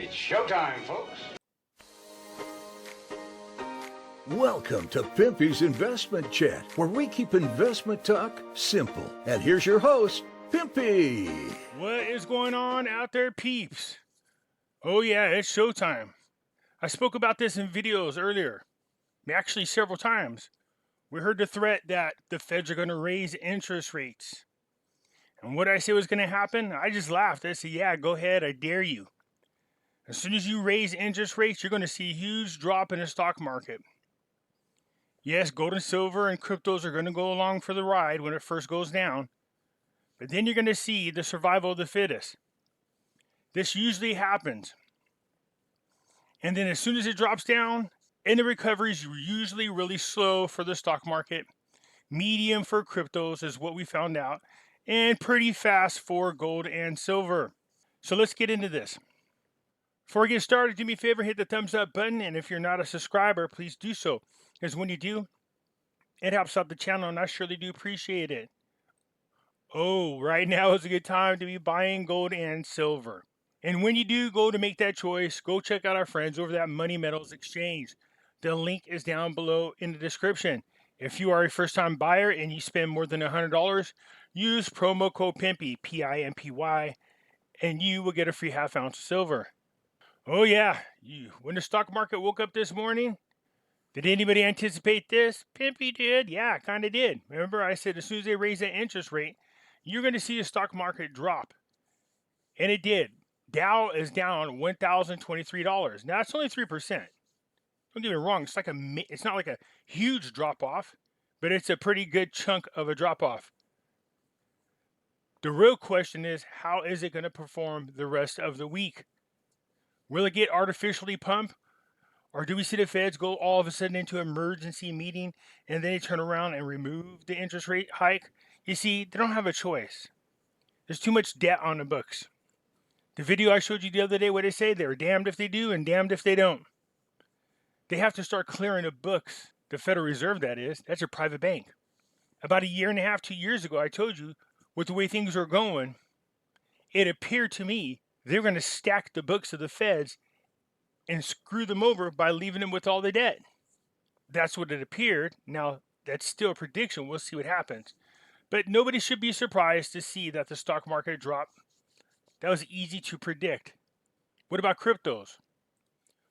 It's showtime, folks. Welcome to Pimpy's Investment Chat, where we keep investment talk simple. And here's your host, Pimpy. What is going on out there, peeps? Oh yeah, it's showtime. I spoke about this in videos earlier, actually several times. We heard the threat that the feds are going to raise interest rates. And what I said was going to happen, I just laughed. I said, yeah, go ahead, I dare you. As soon as you raise interest rates, you're going to see a huge drop in the stock market. Yes, gold and silver and cryptos are going to go along for the ride when it first goes down. But then you're going to see the survival of the fittest. This usually happens. And then as soon as it drops down, and the recovery is usually really slow for the stock market, medium for cryptos is what we found out, and pretty fast for gold and silver. So let's get into this. Before we get started, do me a favor, hit the thumbs up button, and if you're not a subscriber, please do so. Because when you do, it helps out the channel, and I surely do appreciate it. Oh, right now is a good time to be buying gold and silver. And when you do go to make that choice, go check out our friends over at Money Metals Exchange. The link is down below in the description. If you are a first-time buyer and you spend more than $100, use promo code Pimpy, P-I-M-P-Y, and you will get a free half ounce of silver. Oh yeah, when the stock market woke up this morning, did anybody anticipate this? Pimpy did. Yeah, kind of did. Remember I said as soon as they raise that interest rate, you're going to see the stock market drop. And it did. Dow is down $1,023. Now, it's only 3%. Don't get me wrong. It's not like a huge drop-off, but it's a pretty good chunk of a drop-off. The real question is, how is it going to perform the rest of the week? Will it get artificially pumped? Or do we see the feds go all of a sudden into emergency meeting and then they turn around and remove the interest rate hike? You see, they don't have a choice. There's too much debt on the books. The video I showed you the other day, what they say, they're damned if they do and damned if they don't. They have to start clearing the books. The Federal Reserve, that is. That's a private bank. About 1.5 years, 2 years ago, I told you, with the way things were going, it appeared to me they were going to stack the books of the feds and screw them over by leaving them with all the debt. That's what it appeared. Now, that's still a prediction. We'll see what happens. But nobody should be surprised to see that the stock market dropped. That was easy to predict. What about cryptos?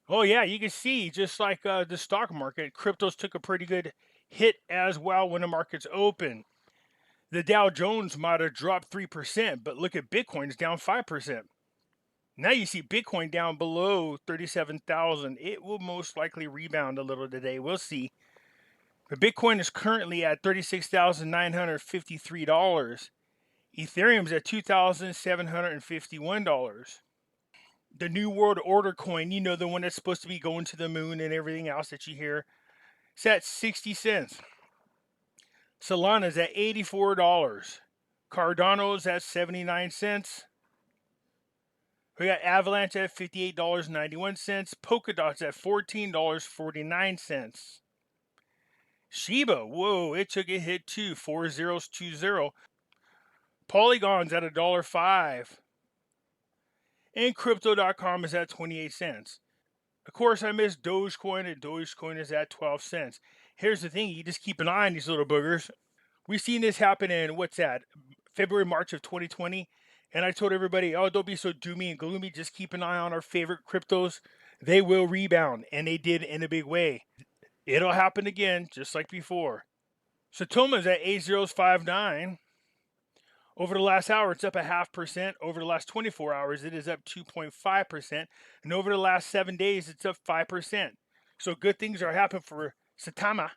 Oh yeah, you can see, just like the stock market, cryptos took a pretty good hit as well when the markets open. The Dow Jones might have dropped 3%, but look at Bitcoin, it's down 5%. Now you see Bitcoin down below 37,000. It will most likely rebound a little today. We'll see. But Bitcoin is currently at $36,953. Ethereum's at $2,751. The New World Order coin, you know, the one that's supposed to be going to the moon and everything else that you hear, it's at 60 cents. Solana's at $84. Cardano's at 79 cents. We got Avalanche at $58.91. Polkadot's at $14.49. Shiba, whoa, it took a hit too, 4020. Polygon's at $1.05. And Crypto.com is at 28 cents. Of course, I missed Dogecoin, and Dogecoin is at 12 cents. Here's the thing, you just keep an eye on these little boogers. We've seen this happen in, February, March of 2020. And I told everybody, oh, don't be so doomy and gloomy. Just keep an eye on our favorite cryptos. They will rebound. And they did in a big way. It'll happen again, just like before. Satoma's at 8059. Over the last hour, it's up 0.5%. Over the last 24 hours, it is up 2.5%. And over the last 7 days, it's up 5%. So good things are happening for Satama.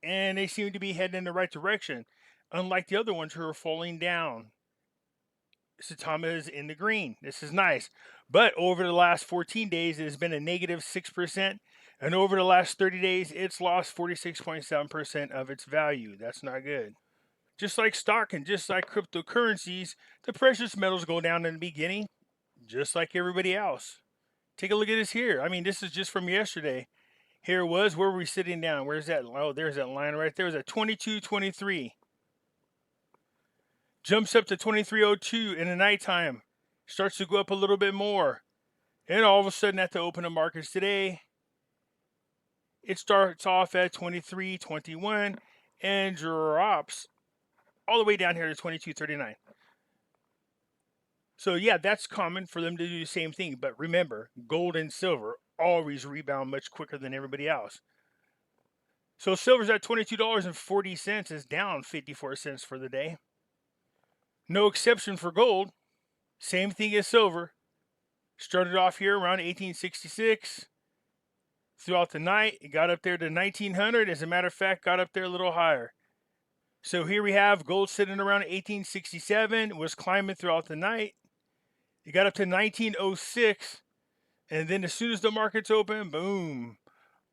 And they seem to be heading in the right direction. Unlike the other ones who are falling down. Satama is in the green. This is nice. But over the last 14 days, it has been a negative 6%. And over the last 30 days, it's lost 46.7% of its value. That's not good. Just like stock and just like cryptocurrencies, the precious metals go down in the beginning, just like everybody else. Take a look at this here. I mean, this is just from yesterday. Here it was. Where were we sitting down? Where's that? Oh, there's that line right there. It was at 22.23. Jumps up to 23.02 in the nighttime. Starts to go up a little bit more. And all of a sudden at the open of markets today, it starts off at 23.21 and drops all the way down here to 22.39. So yeah, that's common for them to do the same thing. But remember, gold and silver always rebound much quicker than everybody else. So silver's at $22.40, is down 54 cents for the day. No exception for gold. Same thing as silver. Started off here around 1866. Throughout the night, it got up there to 1900. As a matter of fact, got up there a little higher. So here we have gold sitting around 1867, was climbing throughout the night. It got up to 1906, and then as soon as the markets open, boom,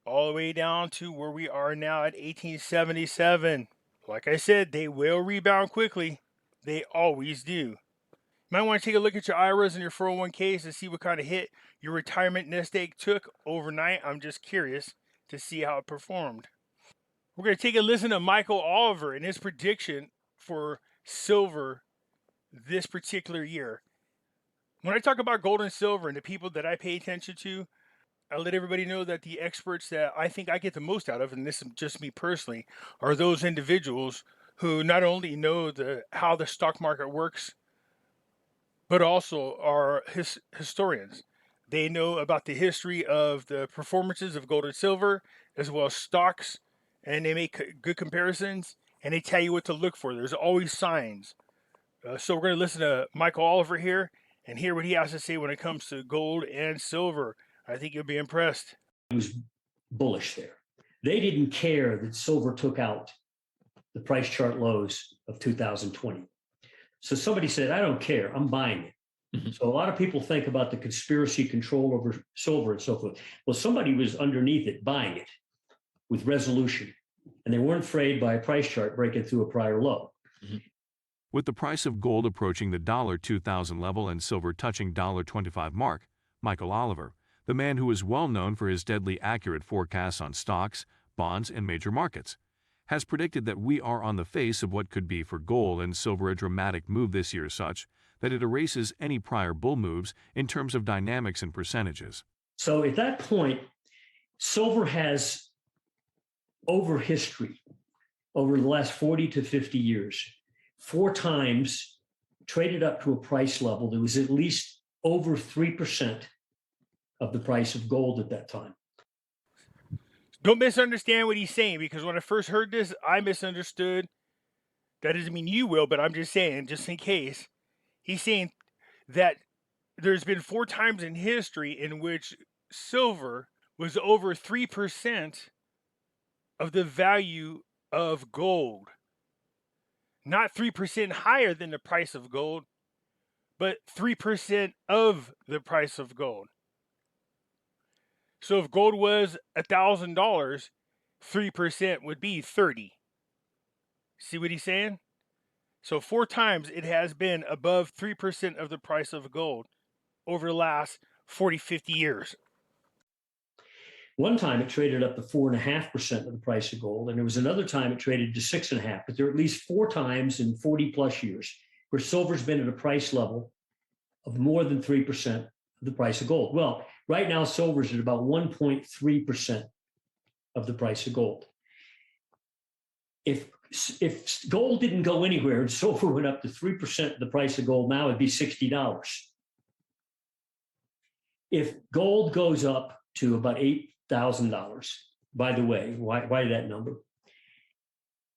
all the way down to where we are now at 1877. Like I said, they will rebound quickly. They always do. You might want to take a look at your IRAs and your 401ks to see what kind of hit your retirement nest egg took overnight. I'm just curious to see how it performed. We're going to take a listen to Michael Oliver and his prediction for silver this particular year. When I talk about gold and silver and the people that I pay attention to, I let everybody know that the experts that I think I get the most out of, and this is just me personally, are those individuals who not only know how the stock market works, but also are historians. They know about the history of the performances of gold and silver, as well as stocks, and they make good comparisons, and they tell you what to look for. There's always signs. So we're going to listen to Michael Oliver here and hear what he has to say when it comes to gold and silver. I think you'll be impressed. He was bullish there. They didn't care that silver took out the price chart lows of 2020. So somebody said, I don't care, I'm buying it. Mm-hmm. So a lot of people think about the conspiracy control over silver and so forth. Well, somebody was underneath it buying it with resolution, and they weren't afraid by a price chart breaking through a prior low. Mm-hmm. With the price of gold approaching the $2,000 level and silver touching $25 mark, Michael Oliver, the man who is well known for his deadly accurate forecasts on stocks, bonds, and major markets, has predicted that we are on the face of what could be for gold and silver a dramatic move this year such that it erases any prior bull moves in terms of dynamics and percentages. So at that point, silver has, over history, over the last 40 to 50 years, 4 times traded up to a price level that was at least over 3% of the price of gold at that time. Don't misunderstand what he's saying, because when I first heard this, I misunderstood. That doesn't mean you will, but I'm just saying, just in case. He's saying that there's been 4 times in history in which silver was over 3% of the value of gold. Not 3% higher than the price of gold, but 3% of the price of gold. So if gold was $1,000, 3% would be 30. See what he's saying? So 4 times it has been above 3% of the price of gold over the last 40, 50 years. One time it traded up to 4.5% of the price of gold, and there was another time it traded to 6.5%. But there are at least 4 times in 40 plus years where silver's been at a price level of more than 3% of the price of gold. Well, right now silver's at about 1.3% of the price of gold. If gold didn't go anywhere and silver went up to 3% of the price of gold, now it'd be $60. If gold goes up to about $8,000, by the way, why that number?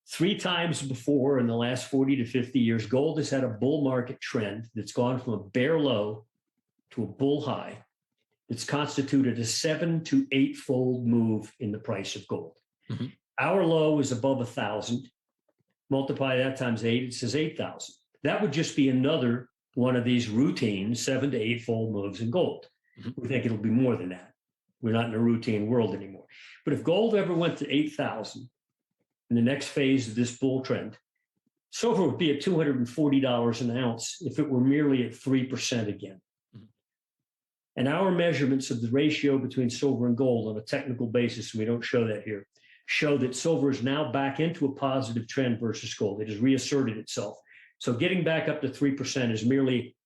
3 times before in the last 40 to 50 years, gold has had a bull market trend that's gone from a bear low to a bull high. It's constituted a 7 to 8-fold move in the price of gold. Mm-hmm. Our low is above 1,000. Multiply that times 8, it says 8,000. That would just be another one of these routine 7 to 8-fold moves in gold. Mm-hmm. We think it'll be more than that. We're not in a routine world anymore. But if gold ever went to 8,000 in the next phase of this bull trend, silver would be at $240 an ounce if it were merely at 3% again. Mm-hmm. And our measurements of the ratio between silver and gold on a technical basis, we don't show that here, show that silver is now back into a positive trend versus gold. It has reasserted itself. So getting back up to 3% is merely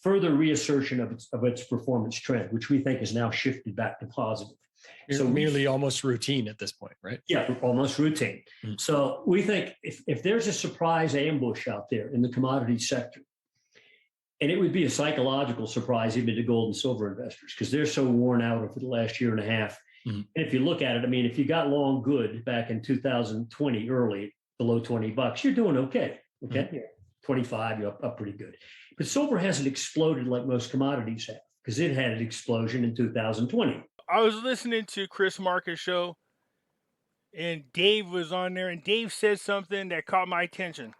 further reassertion of its performance trend, which we think has now shifted back to positive. So merely almost routine at this point, right? Yeah, almost routine. Mm. So we think if there's a surprise ambush out there in the commodity sector, and it would be a psychological surprise even to gold and silver investors because they're so worn out over the last year and a half. Mm. And if you look at it, I mean, if you got long good back in 2020, early below $20, you're doing okay. Okay. Yeah. 25, you're up pretty good. But silver hasn't exploded like most commodities have because it had an explosion in 2020. I was listening to Chris Marcus' show, and Dave was on there, and Dave said something that caught my attention.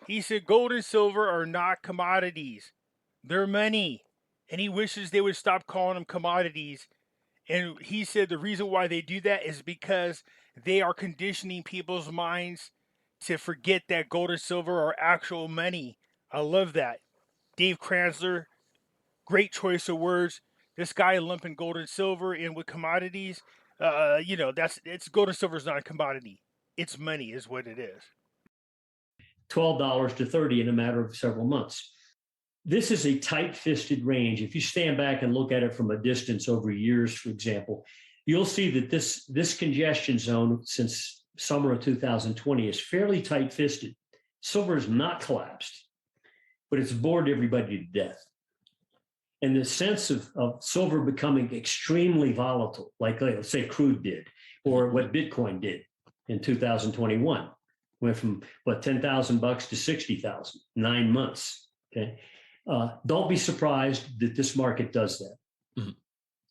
He said gold and silver are not commodities. They're money. And he wishes they would stop calling them commodities. And he said the reason why they do that is because they are conditioning people's minds to forget that gold and silver are actual money. I love that. Dave Kranzler, great choice of words. This guy lumping gold and silver in with commodities, it's gold and silver is not a commodity. It's money is what it is. $12 to 30 in a matter of several months. This is a tight-fisted range. If you stand back and look at it from a distance over years, for example, you'll see that this congestion zone since summer of 2020 is fairly tight-fisted. Silver has not collapsed, but it's bored everybody to death. And the sense of silver becoming extremely volatile, like let's say crude did, or what Bitcoin did in 2021, went from $10,000 to 60,000, 9 months. Okay, don't be surprised that this market does that. Mm-hmm.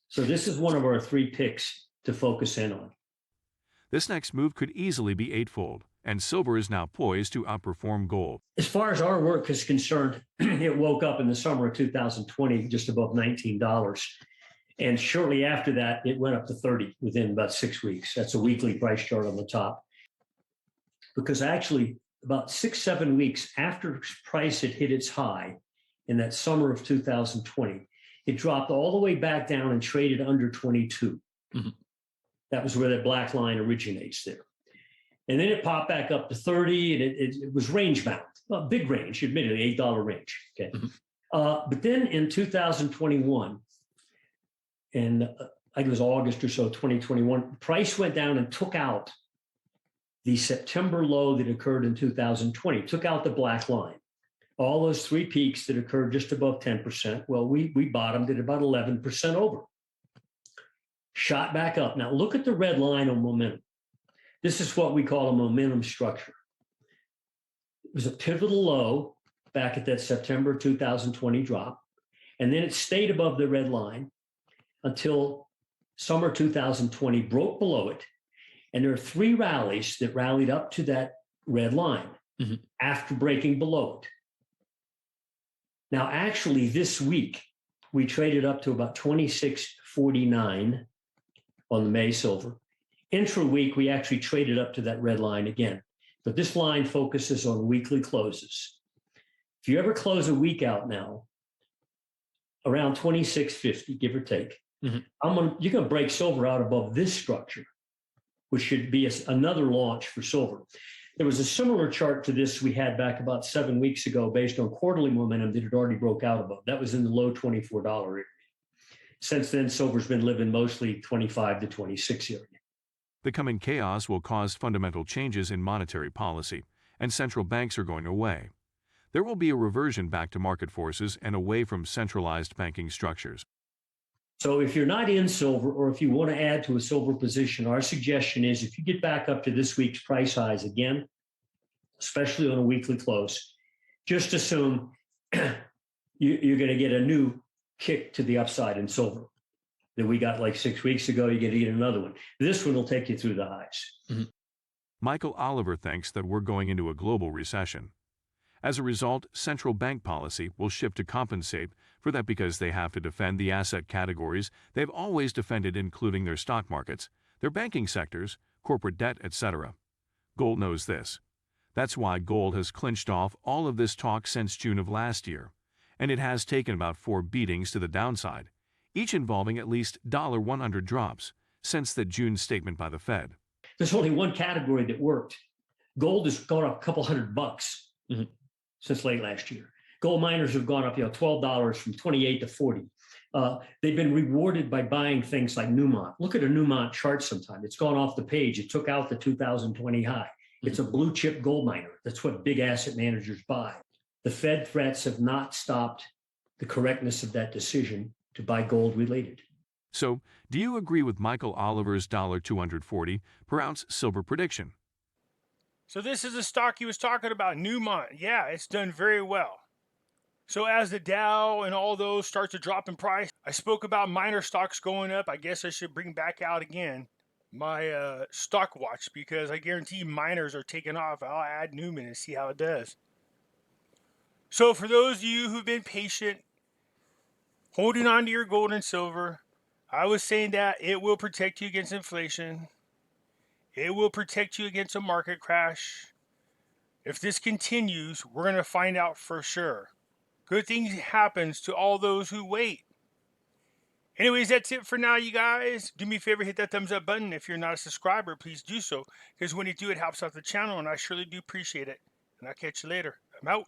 So this is one of our 3 picks to focus in on. This next move could easily be eightfold, and silver is now poised to outperform gold. As far as our work is concerned, it woke up in the summer of 2020 just above $19. And shortly after that, it went up to 30 within about 6 weeks. That's a weekly price chart on the top. Because actually, about 6-7 weeks after price had hit its high in that summer of 2020, it dropped all the way back down and traded under 22. Mm-hmm. That was where that black line originates there. And then it popped back up to 30, and it was range bound, a big range, admittedly, $8 range. Okay. Mm-hmm. But then in 2021, and I think it was August or so, 2021, price went down and took out the September low that occurred in 2020, took out the black line. All those 3 peaks that occurred just above 10%, well, we bottomed at about 11% over. Shot back up. Now look at the red line on momentum. This is what we call a momentum structure. It was a pivotal low back at that September 2020 drop, and then it stayed above the red line until summer 2020 broke below it. And there are 3 rallies that rallied up to that red line after breaking below it. Now, actually, this week, we traded up to about 26.49 on the May silver. Intra-week, we actually traded up to that red line again. But this line focuses on weekly closes. If you ever close a week out now, around 26.50, give or take, you're going to break silver out above this structure, which should be another launch for silver. There was a similar chart to this we had back about 7 weeks ago based on quarterly momentum that had already broke out above. That was in the low $24 area. Since then, silver's been living mostly 25 to 26 area. The coming chaos will cause fundamental changes in monetary policy, and central banks are going away. There will be a reversion back to market forces and away from centralized banking structures. So if you're not in silver, or if you want to add to a silver position, our suggestion is if you get back up to this week's price highs again, especially on a weekly close, just assume you're going to get a new kick to the upside in silver that we got like 6 weeks ago. You're going to get another one. This one will take you through the highs. Mm-hmm. Michael Oliver thinks that we're going into a global recession. As a result, central bank policy will shift to compensate for that because they have to defend the asset categories they've always defended, including their stock markets, their banking sectors, corporate debt, etc. Gold knows this. That's why gold has clinched off all of this talk since June of last year, and it has taken about 4 beatings to the downside, each involving at least $100 drops since the June statement by the Fed. There's only one category that worked. Gold has gone up a couple $100 since late last year. Gold miners have gone up, $12 from 28 to 40. They've been rewarded by buying things like Newmont. Look at a Newmont chart sometime. It's gone off the page. It took out the 2020 high. It's a blue chip gold miner. That's what big asset managers buy. The Fed threats have not stopped the correctness of that decision to buy gold related. So, do you agree with Michael Oliver's $240 per ounce silver prediction? So this is the stock he was talking about, Newmont. Yeah, it's done very well. So as the Dow and all those start to drop in price, I spoke about miner stocks going up. I guess I should bring back out again my stock watch, because I guarantee miners are taking off. I'll add Newman and see how it does. So for those of you who've been patient, holding on to your gold and silver, I was saying that it will protect you against inflation. It will protect you against a market crash. If this continues, we're going to find out for sure. Good things happens to all those who wait. Anyways, that's it for now, you guys. Do me a favor, hit that thumbs up button. If you're not a subscriber, please do so, because when you do, it helps out the channel, and I surely do appreciate it. And I'll catch you later. I'm out.